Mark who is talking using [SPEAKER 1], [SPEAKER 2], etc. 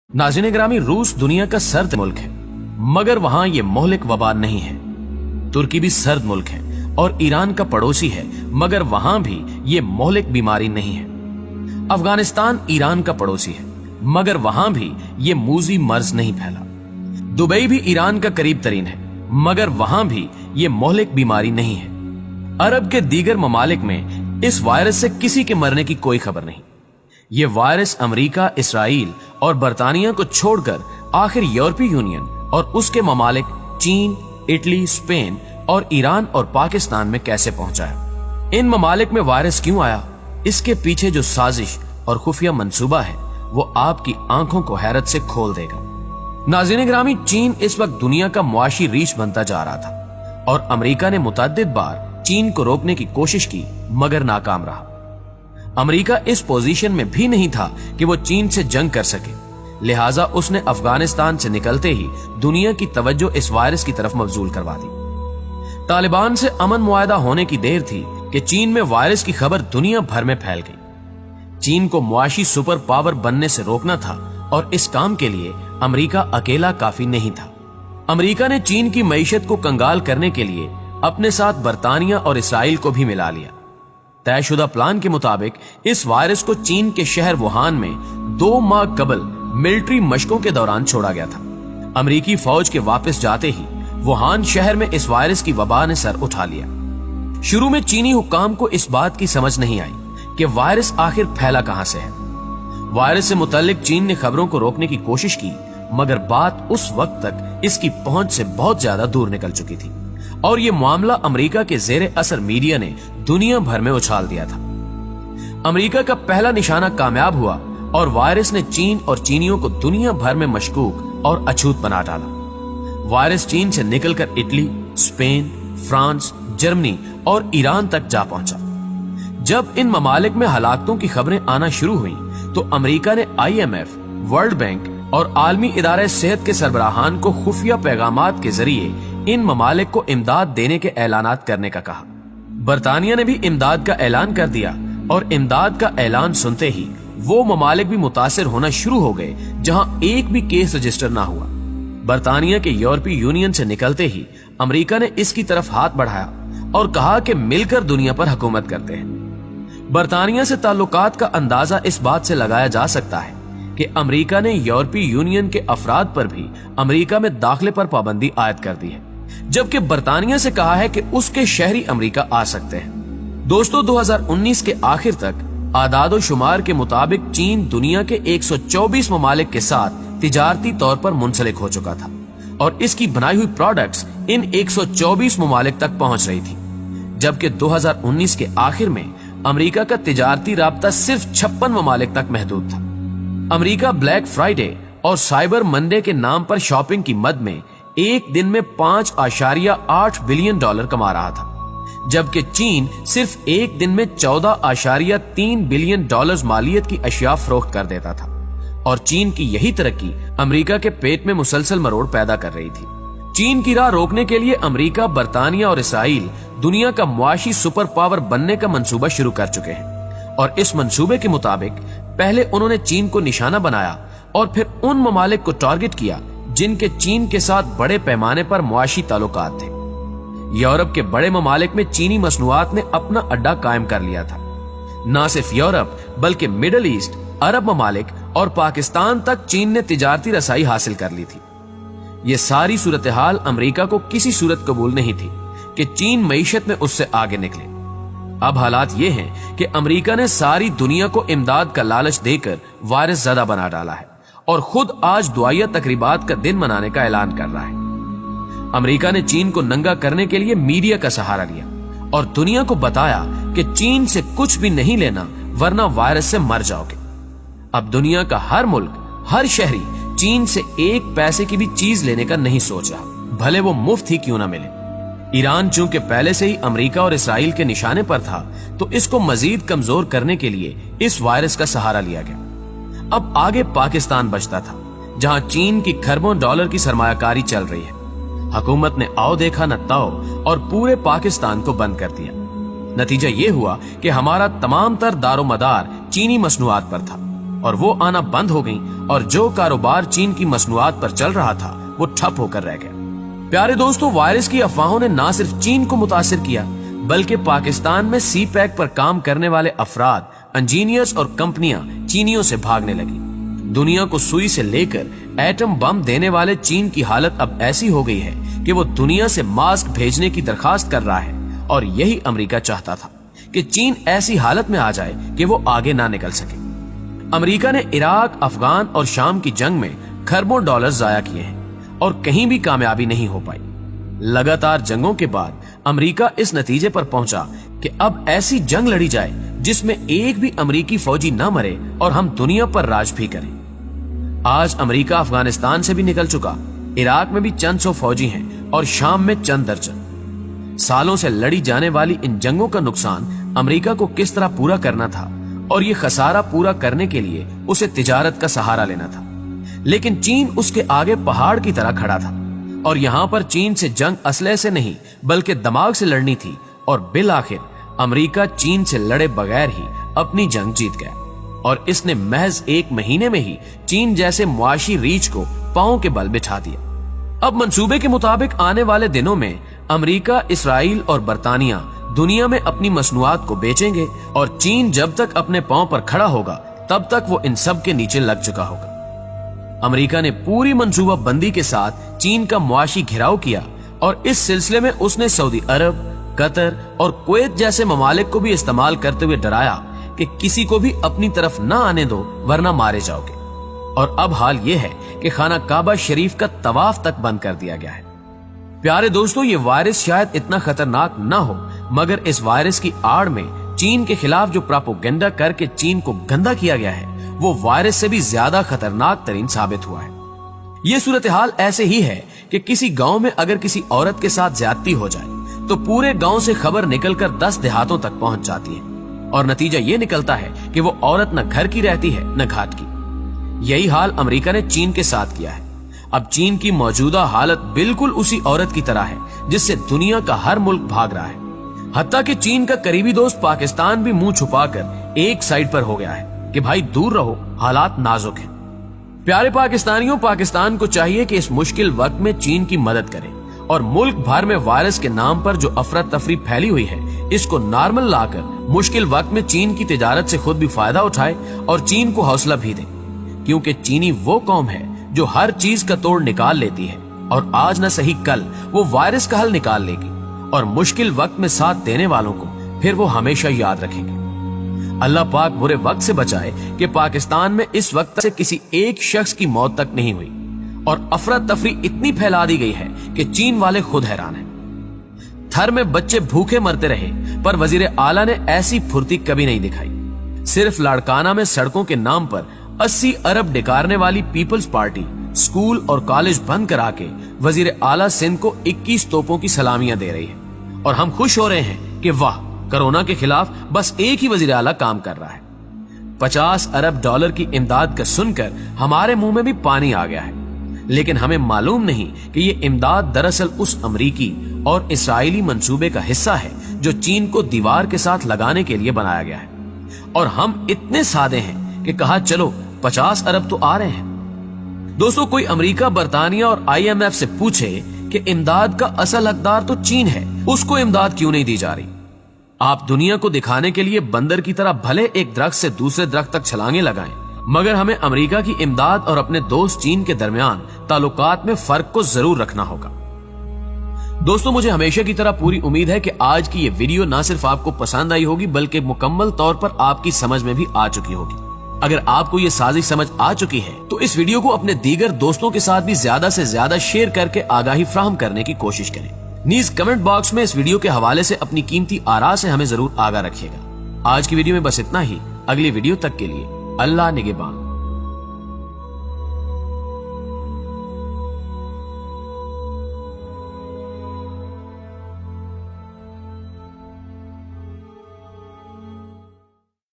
[SPEAKER 1] नाज़रीन ग्रामी, रूस दुनिया का सर्द मुल्क है, मगर वहां ये मोहलिक वबा नहीं है। तुर्की भी सर्द मुल्क है और ईरान का पड़ोसी है, मगर वहां भी ये मोहलिक बीमारी नहीं है। अफगानिस्तान ईरान का पड़ोसी है, मगर वहां भी ये मूजी मर्ज नहीं फैला। दुबई भी ईरान का करीब तरीन है, मगर वहां भी ये मोहलिक बीमारी नहीं है। अरब के दीगर ममालिक में इस वायरस से किसी के मरने की कोई खबर नहीं। ये वायरस अमेरिका, इसराइल और बरतानिया को छोड़कर आखिर यूरोपीय यूनियन और उसके ममालिक चीन, इटली, स्पेन और ईरान और पाकिस्तान में कैसे पहुंचा है। इन ममालिक में वायरस क्यों आया, इसके पीछे जो साजिश और खुफिया मंसूबा है वो आपकी आंखों को हैरत से खोल देगा। नाज़रीन ग्रामी, चीन इस वक्त दुनिया का मुआशी रीछ बनता जा रहा था और अमेरिका ने मुतअद्दिद बार चीन को रोकने की कोशिश की, मगर नाकाम रहा। अमेरिका इस पोजीशन में भी नहीं था कि वो चीन से जंग कर सके, लिहाजा उसने अफगानिस्तान से निकलते ही दुनिया की तवज्जो इस वायरस की तरफ मबजूल करवा दी। तालिबान से अमन मुआहदा होने की देर थी कि चीन में वायरस की खबर दुनिया भर में फैल गई। चीन को मुआशी सुपर पावर बनने से रोकना था और इस काम के लिए अमेरिका अकेला काफी नहीं था। अमेरिका ने चीन की मईशत को कंगाल करने के लिए अपने साथ बरतानिया और इसराइल को भी मिला लिया। तयशुदा प्लान के मुताबिक इस वायरस को चीन के शहर वुहान में 2 माह कबल मिलिट्री मशकों के दौरान छोड़ा गया था। अमेरिकी फौज के वापस जाते ही वुहान शहर में इस वायरस की वबा ने सर उठा लिया। शुरू में चीनी हुक्काम को इस बात की समझ नहीं आई कि वायरस आखिर फैला कहां से है। वायरस से मुतल्लिक चीन ने खबरों को रोकने की कोशिश की, मगर बात उस वक्त तक इसकी पहुंच से बहुत ज्यादा दूर निकल चुकी थी और ये मामला अमेरिका के जेरे असर मीडिया ने दुनिया भर में उछाल दिया था। अमेरिका का पहला निशाना कामयाब हुआ और वायरस ने चीन और चीनियों को दुनिया भर में मशकूक और अछूत बना डाला। वायरस चीन से निकलकर इटली, स्पेन, फ्रांस, जर्मनी और ईरान तक जा पहुंचा। जब इन ममालिक में हलाकतों की खबरें आना शुरू हुई तो अमेरिका ने IMF, वर्ल्ड बैंक और आलमी इदारे सेहत के सरबराहान को खुफिया पैगामात के जरिए इन ममालिक को इमदाद देने के ऐलानात करने का कहा। बरतानिया ने भी इमदाद का ऐलान कर दिया और इमदाद का ऐलान सुनते ही वो ममालिक भी मुतासिर होना शुरू हो गए जहां एक भी केस रजिस्टर ना हुआ। बरतानिया के यूरोपीय यूनियन से निकलते ही अमेरिका ने इसकी तरफ हाथ बढ़ाया और कहा कि मिलकर दुनिया पर हुकूमत करते हैं। बरतानिया से ताल्लुकात का अंदाजा इस बात से लगाया जा सकता है कि अमेरिका ने यूरोपीय यूनियन के अफराद पर भी अमेरिका में दाखिले पर पाबंदी आयद कर दी है, जबकि बरतानिया से कहा है कि उसके शहरी अमेरिका आ सकते हैं। दोस्तों, 2019 के आखिर तक आदादो शुमार के मुताबिक चीन दुनिया के 124 ममालिक के साथ तिजारती तौर पर मुंसलिक हो चुका था और इसकी बनाई हुई प्रोडक्ट्स इन 124 ममालिक तक पहुंच रही थी, जबकि 2019 के आखिर में अमेरिका का तिजारती राब्ता सिर्फ 56 ममालिक तक महदूद था। अमेरिका ब्लैक फ्राइडे और साइबर मंडे के नाम पर शॉपिंग की मद में एक दिन में $5.8 बिलियन कमा रहा था, जबकि चीन सिर्फ एक दिन में $14.3 बिलियन मालियत की अशिया फरोख्त कर देता था और चीन की यही तरक्की अमेरिका के पेट में मुसलसल मरोड़ पैदा कर रही थी। चीन की राह रोकने के लिए अमेरिका, बरतानिया और इसराइल दुनिया का मुआशी सुपर पावर बनने का मंसूबा शुरू कर चुके हैं और इस मंसूबे के मुताबिक पहले उन्होंने चीन को निशाना बनाया और फिर उन ममालिक को टारगेट किया जिनके चीन के साथ बड़े पैमाने पर मुआशी ताल्लुकात थे। यूरोप के बड़े ममालिक में चीनी मसनूआत ने अपना अड्डा कायम कर लिया था। न सिर्फ यूरोप बल्कि मिडल ईस्ट, अरब ममालिक और पाकिस्तान तक चीन ने तिजारती रसाई हासिल कर ली थी। ये सारी सूरत हाल अमेरिका को किसी सूरत कबूल नहीं थी कि चीन मईशत में उससे आगे निकले। अब हालात ये हैं कि अमेरिका ने सारी दुनिया को इमदाद का लालच देकर वायरस ज़्यादा बना डाला है और खुद आज दुआया तकरीबात का दिन मनाने का ऐलान कर रहा है। अमेरिका ने चीन को नंगा करने के लिए मीडिया का सहारा लिया और दुनिया को बताया कि चीन से कुछ भी नहीं लेना वरना वायरस से मर जाओगे। अब दुनिया का हर मुल्क, हर शहरी चीन से एक पैसे की भी चीज लेने का नहीं सोच रहा, भले वो मुफ्त ही क्यों ना मिले। ईरान चूंकि पहले से ही अमेरिका और इसराइल के निशाने पर था तो इसको मजीद कमजोर करने के लिए इस वायरस का सहारा लिया गया। अब आगे पाकिस्तान बचता था जहां चीन की खरबों डॉलर की सरमायाकारी चल रही है। हुकूमत ने आओ देखा न ताओ और पूरे पाकिस्तान को बंद कर दिया। नतीजा ये हुआ कि हमारा तमाम तर दारोमदार चीनी मसनूआत पर था और वो आना बंद हो गई और जो कारोबार चीन की मसनूआत पर चल रहा था वो ठप होकर रह गया। प्यारे दोस्तों, वायरस की अफवाहों ने ना सिर्फ चीन को मुतासिर किया बल्कि पाकिस्तान में सी पैक पर काम करने वाले अफराद, इंजीनियर्स और कंपनियां चीनियों से भागने लगी। दुनिया को सुई से लेकर एटम बम देने वाले चीन की हालत अब ऐसी हो गई है कि वो दुनिया से मास्क भेजने की दरखास्त कर रहा है और यही अमेरिका चाहता था कि चीन ऐसी हालत में आ जाए कि वो आगे ना निकल सके। अमेरिका ने इराक, अफगान और शाम की जंग में खरबों डॉलर जाया किए हैं और कहीं भी कामयाबी नहीं हो पाई। लगातार जंगों के बाद अमेरिका इस नतीजे पर पहुंचा कि अब ऐसी जंग लड़ी जाए जिसमें एक भी अमेरिकी फौजी न मरे और हम दुनिया पर राज भी करें। आज अमेरिका अफगानिस्तान से भी निकल चुका, इराक में भी चंद सौ फौजी हैं और शाम में चंद दर्जन। सालों से लड़ी जाने वाली इन जंगों का नुकसान अमेरिका को किस तरह पूरा करना था और ये खसारा पूरा करने के लिए उसे तिजारत का सहारा लेना था, लेकिन चीन उसके आगे पहाड़ की तरह खड़ा था और यहाँ पर चीन से जंग असलहे से नहीं बल्कि दिमाग से लड़नी थी और बिल आखिर अमेरिका चीन से लड़े बगैर ही अपनी जंग जीत गया और इसने महज एक महीने में ही चीन जैसे मुआशी रीछ को पांव के बल बिठा दिया। अब मंसूबे के मुताबिक आने वाले दिनों में अमेरिका, इसराइल और बरतानिया दुनिया में अपनी मसनूआत को बेचेंगे और चीन जब तक अपने पांव पर खड़ा होगा तब तक वो इन सब के नीचे लग चुका होगा। अमेरिका ने पूरी मंसूबा बंदी के साथ चीन का मुआशी घिराव किया और इस सिलसिले में उसने सऊदी अरब, कतर और कुवैत जैसे ममालिक को भी इस्तेमाल करते हुए डराया कि किसी को भी अपनी तरफ न आने दो वरना मारे जाओगे। और अब हाल ये है कि खाना काबा शरीफ का तवाफ तक बंद कर दिया गया है। प्यारे दोस्तों, ये वायरस शायद इतना खतरनाक न हो मगर इस वायरस की आड़ में चीन के खिलाफ जो प्रोपेगेंडा करके चीन को गंदा किया गया है वो वायरस से भी ज्यादा खतरनाक तरीन साबित हुआ है। ये सूरत हाल ऐसे ही है कि किसी गांव में अगर किसी औरत के साथ ज्यादती हो जाए तो पूरे गांव से खबर निकलकर 10 देहातों तक पहुंच जाती है और नतीजा ये निकलता है कि वो औरत न घर की रहती है न घाट की। यही हाल अमेरिका ने चीन के साथ किया है। अब चीन की मौजूदा हालत बिल्कुल उसी औरत की तरह है जिससे दुनिया का हर मुल्क भाग रहा है। हत्ता कि चीन का करीबी दोस्त पाकिस्तान भी मुंह छुपाकर एक साइड पर हो गया है कि भाई दूर रहो, हालात नाजुक हैं। प्यारे पाकिस्तानियों, पाकिस्तान को चाहिए कि इस मुश्किल वक्त में चीन की मदद करे और मुल्क भर में वायरस के नाम पर जो अफरा तफरी फैली हुई है इसको नॉर्मल लाकर मुश्किल वक्त में चीन की तिजारत से खुद भी फायदा उठाए और चीन को हौसला भी दे, क्योंकि चीनी वो कौम है जो हर चीज का तोड़ निकाल लेती है और आज न सही कल वो वायरस का हल निकाल लेगी और मुश्किल वक्त में साथ देने वालों को फिर वो हमेशा याद रखेंगे। अल्लाह पाक बुरे वक्त से बचाए कि पाकिस्तान में इस वक्त से किसी एक शख्स की मौत तक नहीं हुई और अफरा तफरी इतनी फैला दी गई है कि चीन वाले खुद हैरान हैं। थर में बच्चे भूखे मरते रहे पर वजीर आला ने ऐसी फुर्ती कभी नहीं दिखाई। सिर्फ लाड़काना में सड़कों के नाम पर 80 अरब डिकारने वाली पीपल्स पार्टी स्कूल और कॉलेज बंद करा के वजीर आला सिंध को 21 तोपों की सलामियां दे रही है और हम खुश हो रहे हैं कि वाह, कोरोना के खिलाफ बस एक ही वजीर आला काम कर रहा है। 50 अरब डॉलर की इमदाद का सुनकर हमारे मुंह में भी पानी आ गया है, लेकिन हमें मालूम नहीं कि ये इमदाद दरअसल उस अमरीकी और इसराइली मंसूबे का हिस्सा है जो चीन को दीवार के साथ लगाने के लिए बनाया गया है। और हम इतने सादे हैं कि कहा चलो 50 अरब तो आ रहे हैं। दोस्तों, कोई अमेरिका, बरतानिया और IMF से पूछे कि इमदाद का असल हकदार तो चीन है, उसको इमदाद क्यों नहीं दी जा रही। आप दुनिया को दिखाने के लिए बंदर की तरह भले एक दरख्त से दूसरे दरख्त तक छलांगे लगाएं, मगर हमें अमेरिका की इमदाद और अपने दोस्त चीन के दरमियान ताल्लुकात में फर्क को जरूर रखना होगा। दोस्तों, मुझे हमेशा की तरह पूरी उम्मीद है कि आज की ये वीडियो ना सिर्फ आपको पसंद आई होगी बल्कि मुकम्मल तौर पर आपकी समझ में भी आ चुकी होगी। अगर आपको ये साजिश समझ आ चुकी है तो इस वीडियो को अपने दीगर दोस्तों के साथ भी ज्यादा से ज्यादा शेयर करके आगाही फ्राहम करने की कोशिश करें। नीज कमेंट बॉक्स में इस वीडियो के हवाले से अपनी कीमती आरा से हमें जरूर आगाह रखिएगा। आज की वीडियो में बस इतना ही। अगली वीडियो तक के लिए अल्लाह निगहबान।